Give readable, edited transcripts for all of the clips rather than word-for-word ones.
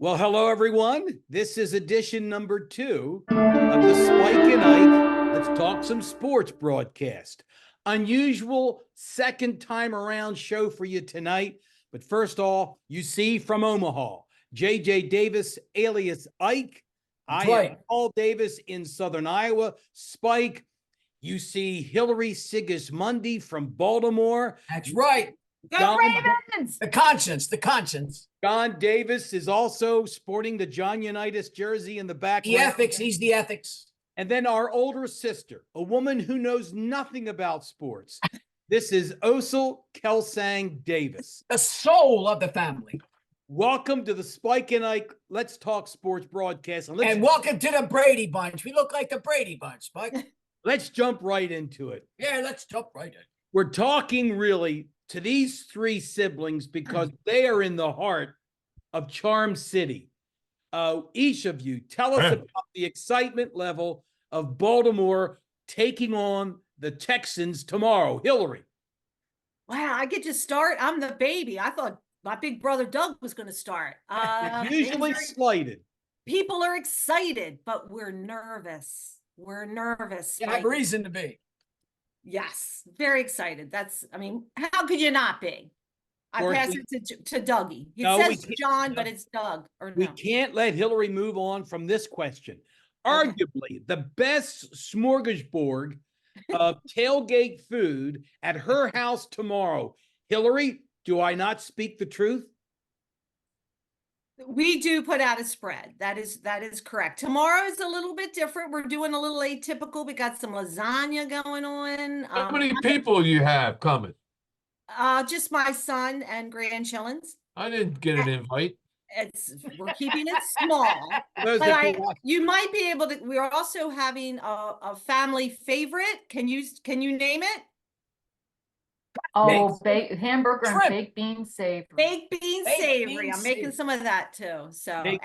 Well, hello, everyone. This is edition number 2 of the Spike and Ike Let's Talk Some Sports broadcast. Unusual second time around show for you tonight. But first off, you see from Omaha, J.J. Davis, alias Ike. That's I right. am Paul Davis in Southern Iowa. Spike, you see Hilary Sigismondi from Baltimore. That's right. Go Ravens! The conscience. John Davis is also sporting the John Unitas jersey in the back. The ethics. He's the ethics. And then our older sister, a woman who knows nothing about sports. This is Osel Kelsang Davis. The soul of the family. Welcome to the Spike and Ike Let's Talk Sports broadcast. And welcome to the Brady Bunch. We look like the Brady Bunch, Spike. Let's jump right into it. Yeah, let's jump right in. We're talking really to these three siblings because they are in the heart of Charm City. Each of you, tell us about the excitement level of Baltimore taking on the Texans tomorrow. Hilary. Wow, I get to start. I'm the baby. I thought my big brother Doug was going to start. Usually slighted. People are excited, but we're nervous. We're nervous. Yeah, I have reason to be. Yes, very excited. How could you not be? I pass it to Dougie. It says John, but it's Doug. Or no. We can't let Hilary move on from this question. Arguably, the best smorgasbord of tailgate food at her house tomorrow. Hilary, do I not speak the truth? We do put out a spread. That is correct. Tomorrow is a little bit different. We're doing a little atypical. We got some lasagna going on. How many people you have coming? Just my son and grandchildrens. I didn't get an invite. We're keeping it small. But you might be able to. We're also having a family favorite. Can you name it? Oh, hamburger and baked bean savory. Baked bean savory. I'm making some of that too. So Nick's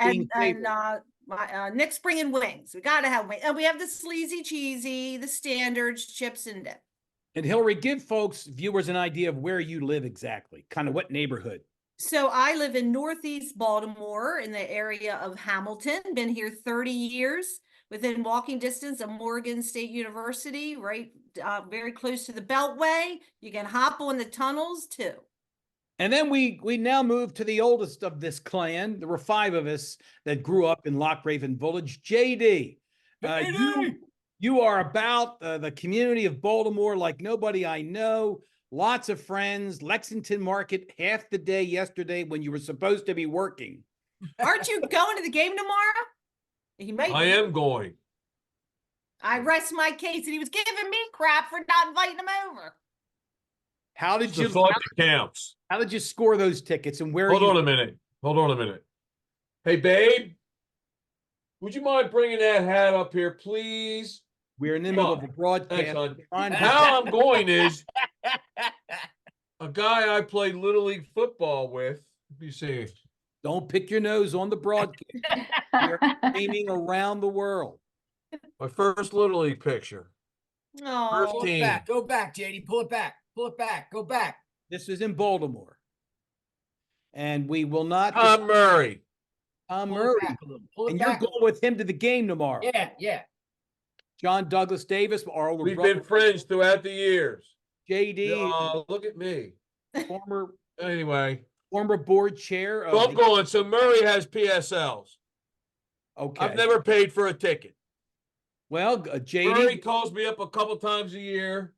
bringing wings. We gotta have wings, and we have the sleazy cheesy, the standards, chips and dip. And Hilary, give viewers an idea of where you live exactly, kind of what neighborhood. So I live in Northeast Baltimore in the area of Hamilton. Been here 30 years. Within walking distance of Morgan State University, right, very close to the Beltway. You can hop on the tunnels too. And then we now move to the oldest of this clan. There were 5 of us that grew up in Lochraven Village. JD, you are about the community of Baltimore like nobody I know. Lots of friends. Lexington Market half the day yesterday when you were supposed to be working. Aren't you going to the game tomorrow? I am going. I rest my case, and he was giving me crap for not inviting him over. How did you counts? How did you score those tickets, and where? Hold on a minute. Hey, babe, would you mind bringing that hat up here, please? We're in the middle of a broadcast. How I'm going is a guy I played Little League football with. Let me see. Don't pick your nose on the broadcast. You're aiming around the world. My first Little League picture. Oh, Go back, JD. Pull it back. Go back. This is in Baltimore. And we will not. Tom Murray. And you're going with him to the game tomorrow. Yeah. John Douglas Davis, our older We've brother. been friends throughout the years. JD. Look at me. Former board chair. I'm going. So Murray has PSLs. Okay. I've never paid for a ticket. Well, JD. Murray calls me up a couple times a year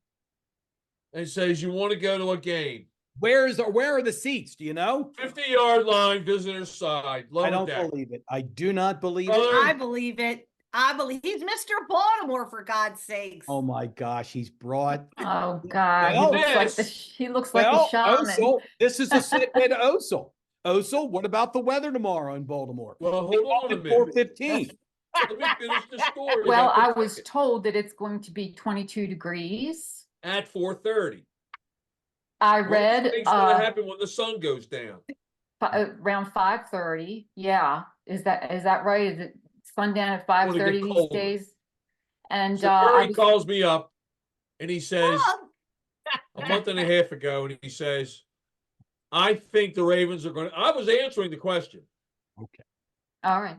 and says, "You want to go to a game? Where are the seats? Do you know? 50-yard line, visitor side. I don't believe it. I do not believe it. I believe it. He's Mr. Baltimore, for God's sakes. Oh my gosh, he's brought. Oh God, he looks like the shaman. Osel, this is a segue to Osel. Osel, what about the weather tomorrow in Baltimore? Well, hold on a minute. 4:15. Let me finish the story. Well, I was told that it's going to be 22 degrees. At 4:30. I read. What's going to happen when the sun goes down? Around 5:30. Yeah, is that right? Is it sundown at 5:30 these days? And so Murray calls me up, and he says, a month and a half ago, and he says, "I think the Ravens are going to." I was answering the question. Okay. All right.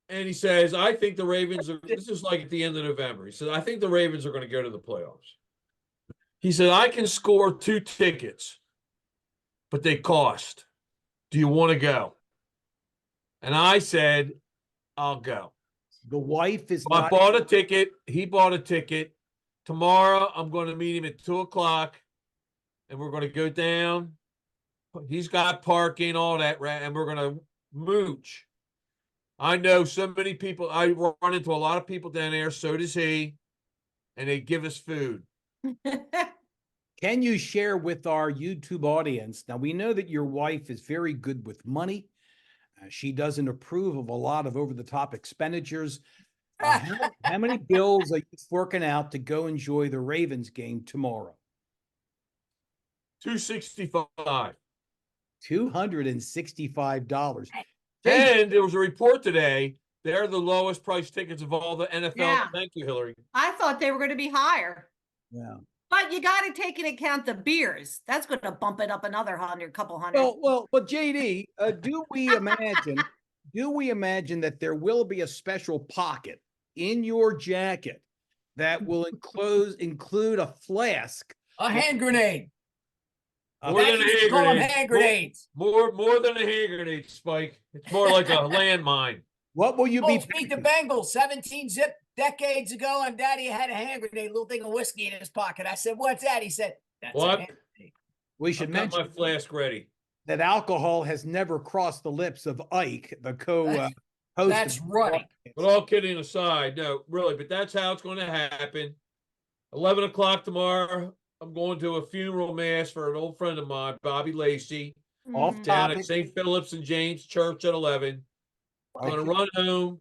And he says, I think the Ravens are, this is like at the end of November. He said, I think the Ravens are going to go to the playoffs. He said, I can score 2 tickets, but they cost. Do you want to go? And I said, I'll go. The wife is I not. bought a ticket. He bought a ticket. Tomorrow, I'm going to meet him at 2:00, and we're going to go down. He's got parking, all that, and we're going to mooch. I know so many people. I run into a lot of people down there. So does he, and they give us food. Can you share with our YouTube audience? Now, we know that your wife is very good with money. She doesn't approve of a lot of over-the-top expenditures. How many bills are you forking out to go enjoy the Ravens game tomorrow? $265. $265. And there was a report today. They're the lowest price tickets of all the NFL. Yeah. Thank you, Hillary. I thought they were going to be higher. Yeah. But you got to take into account the beers. That's going to bump it up another couple hundred. But JD, do we imagine that there will be a special pocket in your jacket that will include a flask, A hand grenade. More than a hand Call them grenade. hand grenades. More than a hand grenade, Spike. It's more like a landmine. What will you be? Colts beat the Bengals 17 zip decades ago, and Daddy had a hand grenade, little thing of whiskey in his pocket. I said, "What's that?" He said, "That's What? a hand grenade." We should I've got mention my flask ready. that alcohol has never crossed the lips of Ike, the co-host. That's of the right. broadcast. But all kidding aside, no, really, but that's how it's going to happen. 11:00 tomorrow, I'm going to a funeral mass for an old friend of mine, Bobby Lacey, Off down topic. at St. Philip's and James Church at 11. I'm going to run home,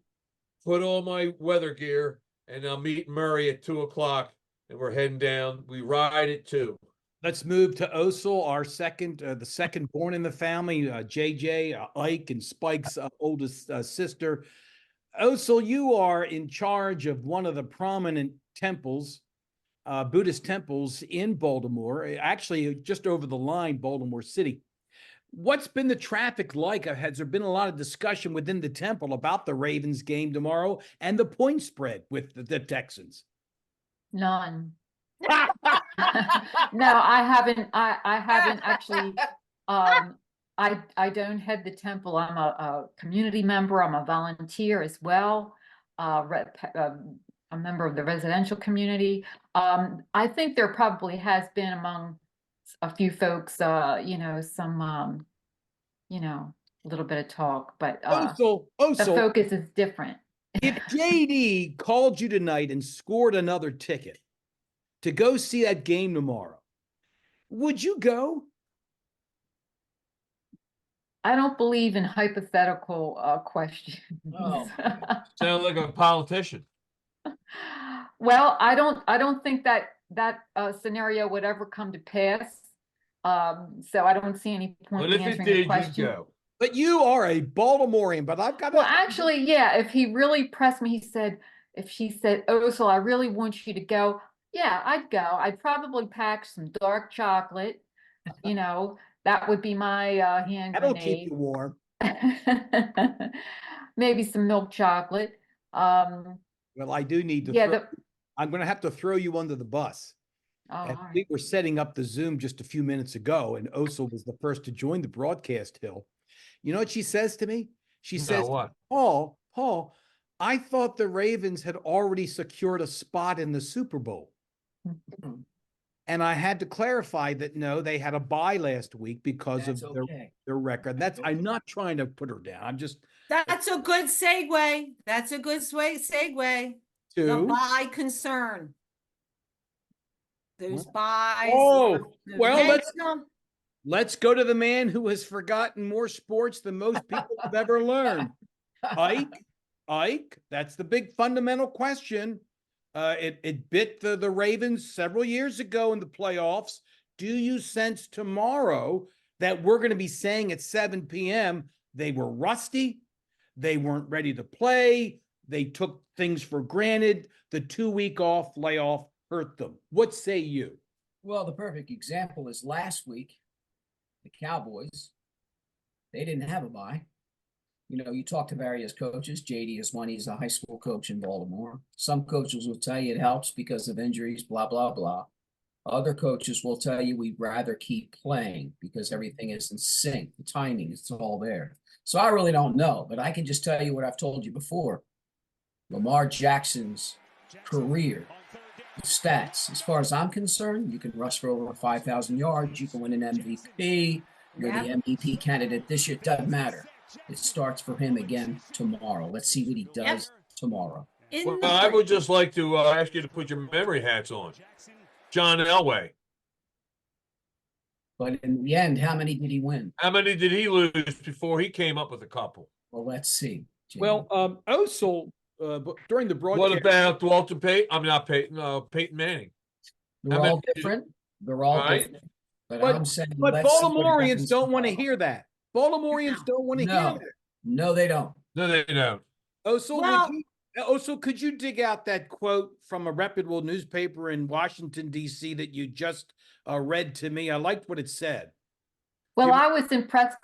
put on my weather gear, and I'll meet Murray at 2:00, and we're heading down. We ride at 2. Let's move to Osel, our the second born in the family, JJ, Ike, and Spike's oldest sister. Osel, you are in charge of one of the prominent temples, Buddhist temples in Baltimore, actually just over the line, Baltimore City. What's been the traffic like? Has there been a lot of discussion within the temple about the Ravens game tomorrow and the point spread with the Texans? None. No, I haven't. I haven't actually. I don't head the temple. I'm a community member. I'm a volunteer as well. A member of the residential community. I think there probably has been among a few folks, some, a little bit of talk, but the focus is different. If JD called you tonight and scored another ticket to go see that game tomorrow, would you go? I don't believe in hypothetical questions. Oh. Sound like a politician. Well, I don't think that scenario would ever come to pass. So I don't see any point in answering the question. You'd go. But you are a Baltimorean, but I've got Well, actually, yeah, if he really pressed me, if she said, Osel, I really want you to go. Yeah, I'd go. I'd probably pack some dark chocolate. That would be my hand that'll grenade. keep you warm. Maybe some milk chocolate. Well, I do need to. Yeah, I'm going to have to throw you under the bus. oh, We were setting up the Zoom just a few minutes ago, and Osel was the first to join the broadcast, Hill. You know what she says to me? She says, what? Paul, I thought the Ravens had already secured a spot in the Super Bowl. And I had to clarify that no, they had a bye last week because of their record. I'm not trying to put her down. I'm just. That's a good segue. That's a good segue. The bye concern. Those buys. Oh, well, let's go to the man who has forgotten more sports than most people have ever learned. Ike, that's the big fundamental question. It bit the Ravens several years ago in the playoffs. Do you sense tomorrow that we're going to be saying at 7 p.m. they were rusty, they weren't ready to play, they took things for granted, the 2-week layoff hurt them? What say you? Well, the perfect example is last week, the Cowboys. They didn't have a bye. You know, you talk to various coaches. JD is one. He's a high school coach in Baltimore. Some coaches will tell you it helps because of injuries, blah, blah, blah. Other coaches will tell you we'd rather keep playing because everything is in sync. The timing, it's all there. So I really don't know, but I can just tell you what I've told you before. Lamar Jackson's career stats, as far as I'm concerned, you can rush for over 5,000 yards. You can win an MVP. You're the MVP candidate this year. It doesn't matter. It starts for him again tomorrow. Let's see what he does tomorrow. Well, I would just like to ask you to put your memory hats on. John Elway. But in the end, how many did he win? How many did he lose before he came up with a couple? Well, let's see. Jamie. Well, Osel, during the broadcast. What about Walter Payton? I'm not Payton. Peyton Manning. They're all different. They're all different. But I'm saying, but let's see what Baltimoreans happens don't want to tomorrow. hear that. Baltimoreans don't want to hear that. No, they don't. No, they don't. Osel, could you dig out that quote from a reputable newspaper in Washington, D.C. that you just read to me? I liked what it said. Well, I was impressed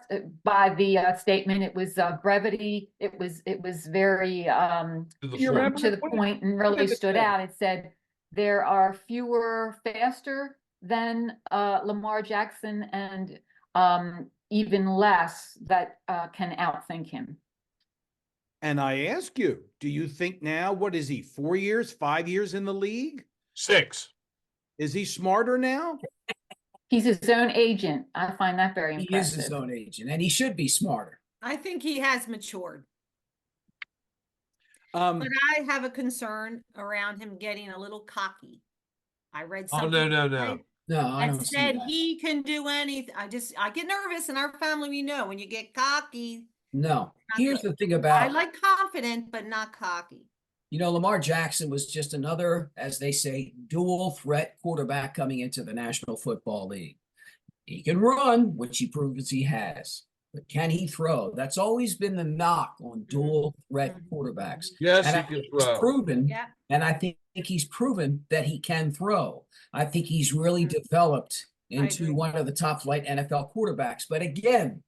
by the statement. It was brevity. It was very to the point and really stood out. It said there are fewer faster than Lamar Jackson and even less that can outthink him. And I ask you, do you think now, what is he, 4 years, 5 years in the league? 6. Is he smarter now? He's his own agent. I find that very impressive. He is his own agent, and he should be smarter. I think he has matured. But I have a concern around him getting a little cocky. I read something. No, I don't see said that. he can do anything. I get nervous in our family. We know when you get cocky. No, here's the thing about. I like confident, but not cocky. You know, Lamar Jackson was just another, as they say, dual threat quarterback coming into the National Football League. He can run, which he proves he has. But can he throw? That's always been the knock on dual threat quarterbacks. Yes, and he can throw. Proven, and I think he's proven that he can throw. I think he's really developed into one of the top flight NFL quarterbacks. But again,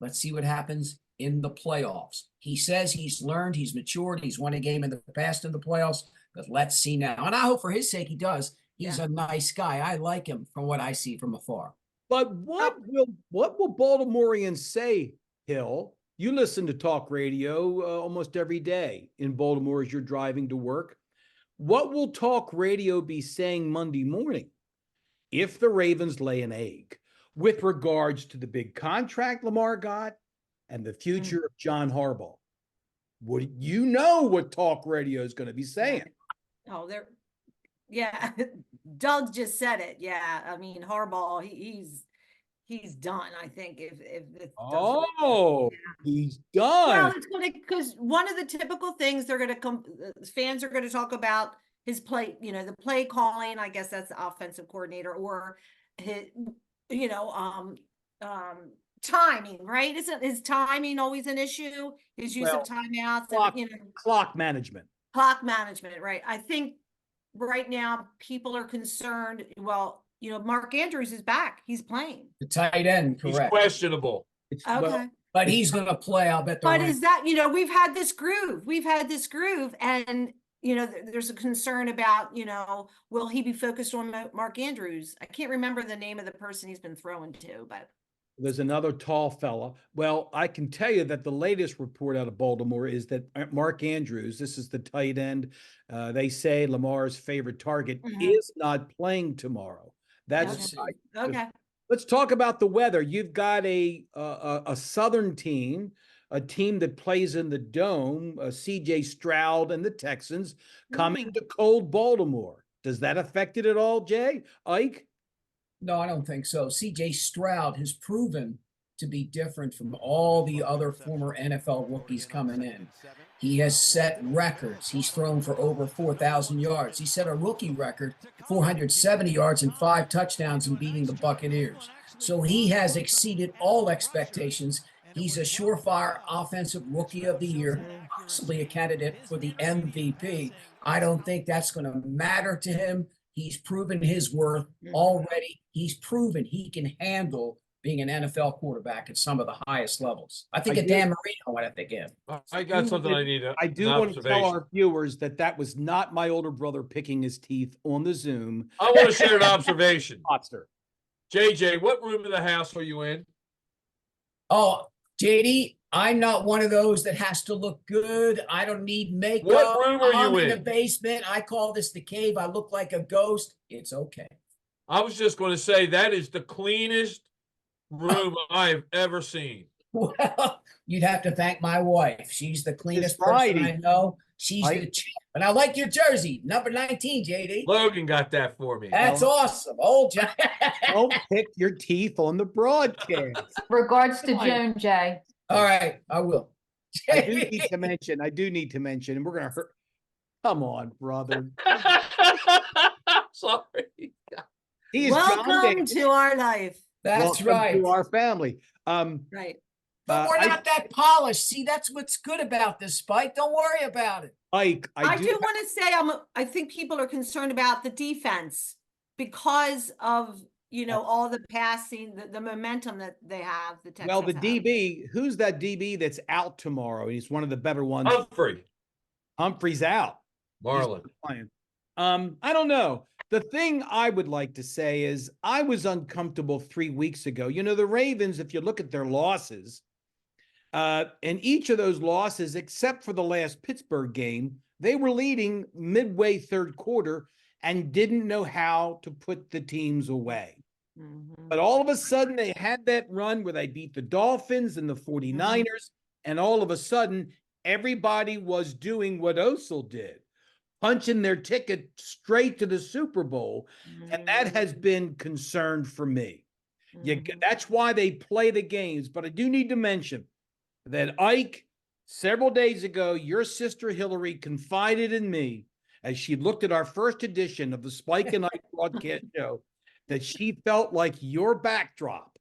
let's see what happens in the playoffs. He says he's learned, he's matured, he's won a game in the past in the playoffs, but let's see now. And I hope for his sake he does. He's a nice guy. I like him from what I see from afar. But what will Baltimoreans say, Hill? You listen to talk radio almost every day in Baltimore as you're driving to work. What will talk radio be saying Monday morning if the Ravens lay an egg with regards to the big contract Lamar got and the future of John Harbaugh? Would you know what talk radio is going to be saying? Oh, yeah. Doug just said it. Yeah, I mean Harbaugh, he's done. I think if it he's done. Well, it's going to, because one of the typical things they're going to come, fans are going to talk about his play. You know, the play calling. I guess that's the offensive coordinator, or his, timing. Right? Isn't his timing always an issue? His use of timeouts, clock management. Clock management, right? I think right now people are concerned. Well, Mark Andrews is back. He's playing. The tight end, correct. He's questionable. But he's going to play. I'll bet. But is that, we've had this groove, and there's a concern about, will he be focused on Mark Andrews? I can't remember the name of the person he's been throwing to, but. There's another tall fella. Well, I can tell you that the latest report out of Baltimore is that Mark Andrews, this is the tight end, they say Lamar's favorite target, is not playing tomorrow. That's okay. Let's talk about the weather. You've got a Southern team, a team that plays in the Dome, C.J. Stroud and the Texans coming to cold Baltimore. Does that affect it at all, Jay? Ike? No, I don't think so. C.J. Stroud has proven to be different from all the other former NFL rookies coming in. He has set records. He's thrown for over 4,000 yards. He set a rookie record, 470 yards and 5 touchdowns in beating the Buccaneers. So he has exceeded all expectations. He's a surefire offensive rookie of the year, possibly a candidate for the MVP. I don't think that's going to matter to him. He's proven his worth already. He's proven he can handle being an NFL quarterback at some of the highest levels. I think I of do. Dan Marino at the game. I got something I need. I do want to tell our viewers that that was not my older brother picking his teeth on the Zoom. I want to share an observation. Monster. JJ, what room of the house are you in? Oh, JD, I'm not one of those that has to look good. I don't need makeup. What room are I'm you in the in? basement. I call this the cave. I look like a ghost. It's okay. I was just going to say that is the cleanest room I have ever seen. Well, you'd have to thank my wife. She's the cleanest person Friday. I know. She's Right. the champ. And I like your jersey, number 19, JD. Logan got that for me. That's awesome. Old John. Don't pick your teeth on the broadcast. Regards to Fine. Joan, Jay. All right, I will. I do need to mention, and we're going to hurt. Come on, brother. Sorry. He is John Welcome Davis. to our life. That's Welcome right. to our family. Right. But we're I- not that polished. See, that's what's good about this, Spike. Don't worry about it. Ike, I do want to say I think people are concerned about the defense because of all the passing, the momentum that they have. The Texans Well, the have. DB, who's that DB that's out tomorrow? He's one of the better ones. Humphrey. Humphrey's out. Marlon. He's playing. I don't know. The thing I would like to say is I was uncomfortable 3 weeks ago. The Ravens, if you look at their losses, and each of those losses, except for the last Pittsburgh game, they were leading midway third quarter and didn't know how to put the teams away. Mhm. But all of a sudden, they had that run where they beat the Dolphins and the 49ers, and all of a sudden, everybody was doing what Osel did, punching their ticket straight to the Super Bowl, and that has been concerned for me. Mhm. That's why they play the games. But I do need to mention that Ike, several days ago, your sister Hilary confided in me as she looked at our first edition of the Spike and Ike broadcast show that she felt like your backdrop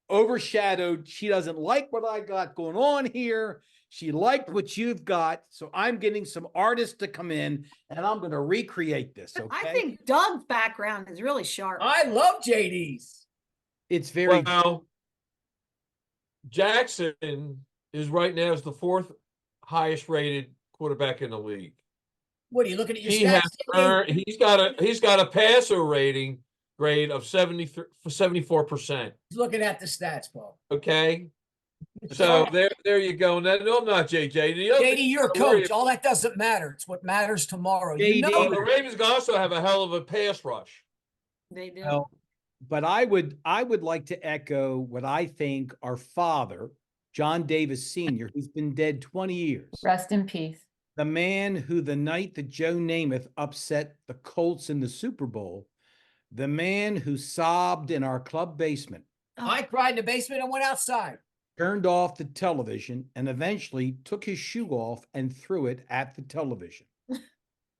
overshadowed. She doesn't like what I got going on here. She liked what you've got. So I'm getting some artists to come in and I'm going to recreate this. Okay. I think Doug's background is really sharp. I love JD's. It's very Well, Jackson is right now is the fourth highest rated quarterback in the league. What are you looking at your He stats? has JD? earned, he's got a passer rating grade of 74%. He's looking at the stats, Paul. Okay. So there you go. No, I'm not JJ. The other JD, thing you're a to worry coach. All that doesn't matter. It's what matters tomorrow. You JD. know about- the Ravens also have a hell of a pass rush. They do. well, but I would like to echo what I think our father, John Davis Sr., who's been dead 20 years. Rest in peace. The man who the night that Joe Namath upset the Colts in the Super Bowl, the man who sobbed in our club basement, I cried in the basement and went outside. turned off the television and eventually took his shoe off and threw it at the television.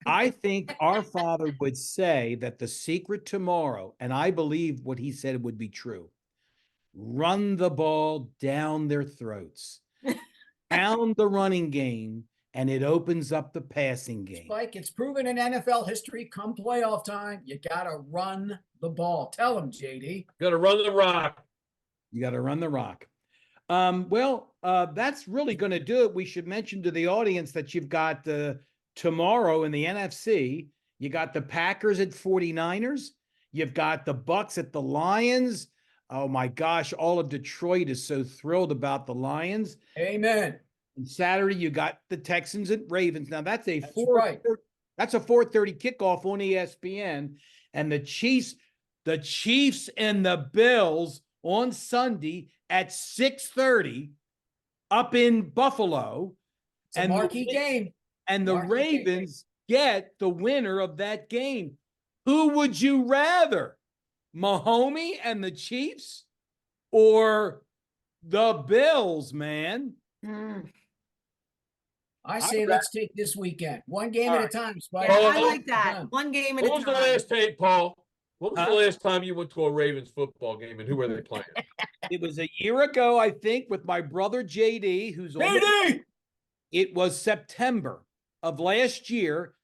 I think our father would say that the secret tomorrow, and I believe what he said would be true, run the ball down their throats, pound the running game, and it opens up the passing game. Spike, it's proven in NFL history, come playoff time, you got to run the ball. Tell him, JD. Got to run the rock. You got to run the rock. That's really going to do it. We should mention to the audience that you've got tomorrow in the NFC, you got the Packers at 49ers. You've got the Bucks at the Lions. Oh my gosh, all of Detroit is so thrilled about the Lions. Amen. And Saturday, you got the Texans and Ravens. Now that's a That's 4:30 kickoff on ESPN. And the Chiefs and the Bills on Sunday at 6:30 up in Buffalo. It's a marquee game. And the Marquee game. Ravens get the winner of that game. Who would you rather? Mahomes and the Chiefs or the Bills, man? Mm. I say let's take this weekend. One game at a time, Spike. Yeah, Oh, I like that. done. One game at What a was the time. last time, Paul? What was Huh? the last time you went to a Ravens football game and who were they playing? It was a year ago, I think, with my brother JD, who's on JD! It was September of last year.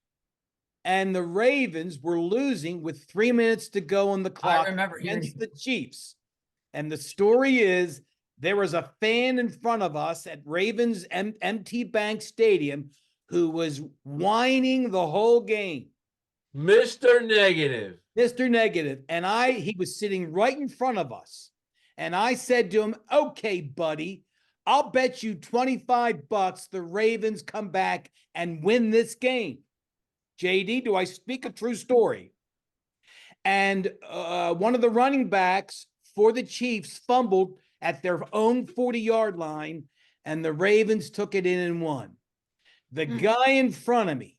and the Ravens were losing with 3 minutes to go on the clock remember hearing against the Chiefs. And the story is there was a fan in front of us at Ravens MT Bank Stadium who was whining the whole game. Mr. Negative. Mr. Negative. And he was sitting right in front of us. And I said to him, okay, buddy, I'll bet you $25 the Ravens come back and win this game. JD, do I speak a true story? And one of the running backs for the Chiefs fumbled at their own 40-yard line, and the Ravens took it in and won. The guy in front of me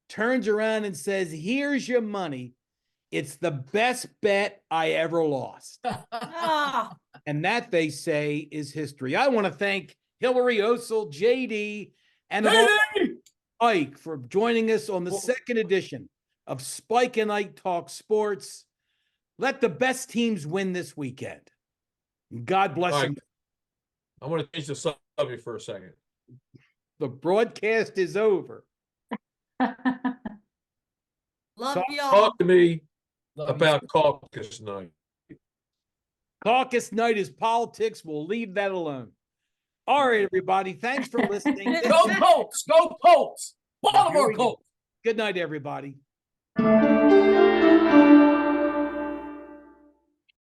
turns around and says, here's your money. It's the best bet I ever lost. Ah, And that, they say, is history. I want to thank Hilary, Osel, JD, and Ike for joining us on the second edition of Spike and Ike Talk Sports. Let the best teams win this weekend. God bless All them. right. I want to change the subject for a second. The broadcast is over. love Talk- y'all. Talk to me Love you. about caucus night. Caucus night is politics. We'll leave that alone. All right, everybody. Thanks for listening. Go Colts! Go Colts! Here Baltimore we go. Colts! Good night, everybody.